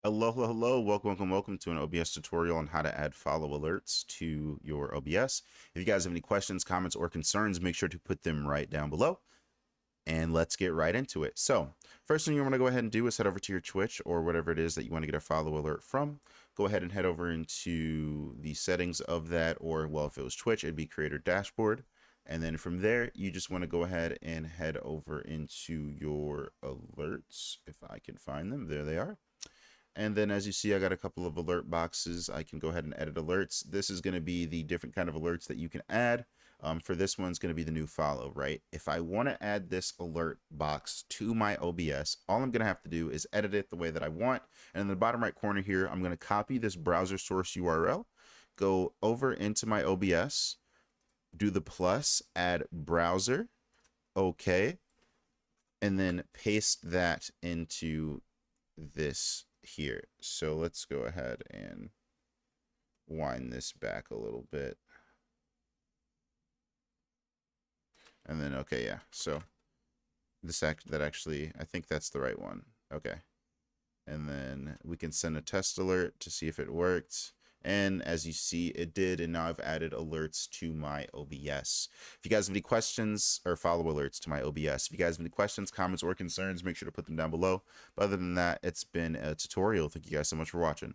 Hello, hello, hello. Welcome to an OBS tutorial on how to add follow alerts to your OBS. If you guys have any questions, comments, or concerns, make sure to put them right down below. And let's get right into it. So first thing you want to go ahead and do is head over to your Twitch or whatever it is that you want to get a follow alert from. Go ahead and head over into the settings of that, or well, if it was Twitch, it'd be creator dashboard. And then from there, you just want to go ahead and head over into your alerts. If I can find them, there they are. And then as you see, I got a couple of alert boxes. I can go ahead and edit alerts. This is going to be the different kind of alerts that you can add. For this one's going to be the new follow, right? If I want to add this alert box to my OBS, all I'm going to have to do is edit it the way that I want. And in the bottom right corner here, I'm going to copy this browser source URL, go over into my OBS, do the plus, add browser, okay, and then paste that into this here. So let's go ahead and wind this back a little bit. And then, okay, yeah. So that actually, I think that's the right one. Okay. And then we can send a test alert to see if it worked. And as you see, it did. And now I've added alerts to my OBS. If you guys have any questions, or follow alerts to my OBS, if you guys have any questions, comments, or concerns, make sure to put them down below. But other than that, it's been a tutorial. Thank you guys so much for watching.